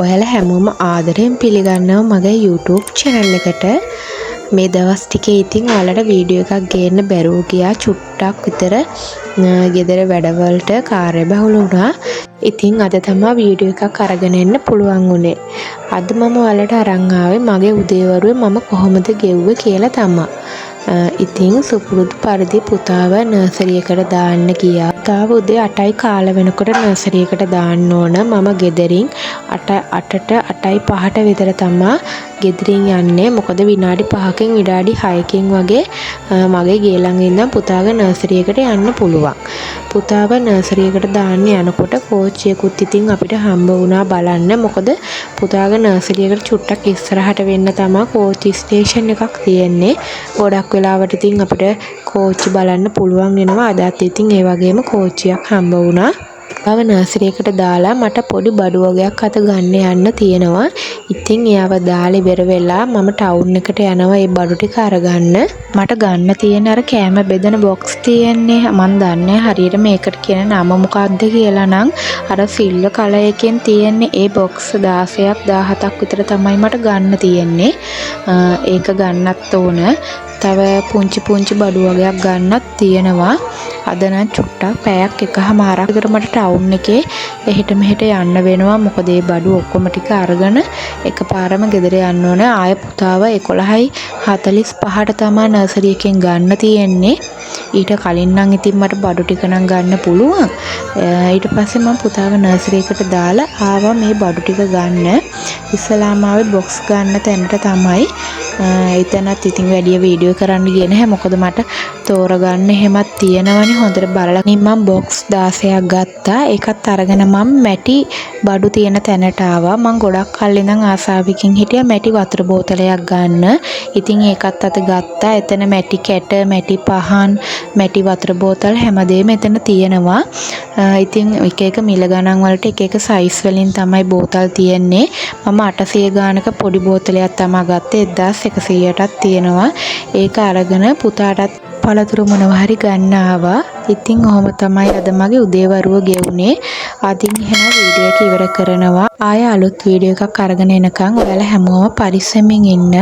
ඔයාලා හැමෝම ආදරයෙන් පිළිගන්නවා මගේ YouTube channel එකට. මේ දවස් ටිකේ ඉතින් ඔයාලට වීඩියෝ එකක් ගේන්න බැරුව ගියා. චුට්ටක් විතර ගෙදර වැඩවලට කාර්යබහුල වුණා. ඉතින් අද තමයි වීඩියෝ එකක් අරගෙන එන්න පුළුවන් වුණේ. අද මම ඔයාලට අරන් ආවේ මගේ උදේවරුේ මම කොහොමද ගෙව්වේ කියලා තමයි. ඉතින් සුපුරුදු පරිදි පුතාව නර්සරි එකට දාන්න ගියා. පුතාව උදේ 8යි කාල වෙනකොට නර්සරි එකට දාන්න ඕන. මම ගෙදරින් 8ට 8:05ට විතර තමයි ගෙදරින් යන්නේ. මොකද විනාඩි 5කින් විනාඩි 6කින් වගේ මගේ ගේ ළඟ ඉඳන් පුතාගේ නර්සරි එකට යන්න පුළුවන්. පුතාව නර්සරි එකට දාන්න යනකොට කෝච්චියකුත් ඉතින් අපිට හම්බ වුණා බලන්න. මොකද පුතාගේ නර්සරි එකට චුට්ටක් ඉස්සරහට වෙන්න තමයි කෝච්චි ස්ටේෂන් එකක් තියෙන්නේ. ගොඩක් වෙලාවට ඉතින් අපිට කෝච්චි බලන්න පුළුවන් වෙනවා. අදත් ඉතින් ඒ වගේම කෝච්චියක් හම්බ වුණා. පුතාව නර්සරි එකට දාලා මට පොඩි බඩු වගයක් අත ගන්න යන්න තියෙනවා. ඉතින් එයාව දාලා ඉවර වෙලා මම ටවුන් එකට යනවා ඒ බඩු ටික අරගන්න. මට ගන්න තියෙන අර කෑම බෙදන බොක්ස් තියෙන්නේ. මම දන්නේ හරියට මේකට කියන නම මොකක්ද කියලා නම් අර සිල්වර් කලර් එකෙන් තියෙන්නේ ඒ බොක්ස් 16ක් 17ක් විතර තමයි මට ගන්න තියෙන්නේ. ඒක ගන්නත් ඕන. තව පුංචි බඩු වගේක් ගන්නත් තියෙනවා. අද නම් චුට්ටක් පැයක් එකමාරක් විතර මට ටවුන් එකේ එහෙට මෙහෙට යන්න වෙනවා. මොකද ඒ බඩු ඔක්කොම ටික අරගෙන එකපාරම ගෙදර යන්න ඕන. ආය පුතාව 11:45ට තමයි නර්සරි එකෙන් ගන්න තියෙන්නේ. ඊට කලින් නම් ඉතින් මට බඩු ටික නම් ගන්න පුළුවන්. ඊට පස්සේ මම පුතාව නර්සරි එකට දාලා ආවා මේ බඩු ටික ගන්න. ඉස්සලාම ආවේ බොක්ස් ගන්න තැනට තමයි. එතනත් ඉතින් වැඩි වීඩියෝ කරන්න ගියේ නැහැ. මොකද මට තෝරගන්න එහෙමත් තියෙනවනේ. හොඳට බලලා මම බොක්ස් 16ක් ගත්තා. ඒකත් අරගෙන මම මැටි බඩු තියෙන තැනට ආවා. මම ගොඩක් කල් ඉඳන් ආසාවකින් හිටියා මැටි වතුර බෝතලයක් ගන්න. ඉතින් ඒකත් අත ගත්තා. එතන මැටි කැට, මැටි පහන්, මැටි වතුර බෝතල් හැමදේම එතන තියෙනවා. ඉතින් එක මිල ගණන් වලට එක සයිස් වලින් තමයි බෝතල් තියෙන්නේ. මම 800 ගානක පොඩි බෝතලයක් තමයි ගත්තේ. 1100ටත් තියෙනවා. ඒක අරගෙන පුතාටත් පළතුරු මොනවා හරි ගන්න ආවා. ඉතින් ඔහොම තමයි අද මගේ උදේවරුව ගෙවුනේ. අදින් එහෙනම් වීඩියෝ එක ඉවර කරනවා. ආය අලුත් වීඩියෝ එකක් අරගෙන එනකන් ඔයාලා හැමෝම පරිස්සමින් ඉන්න.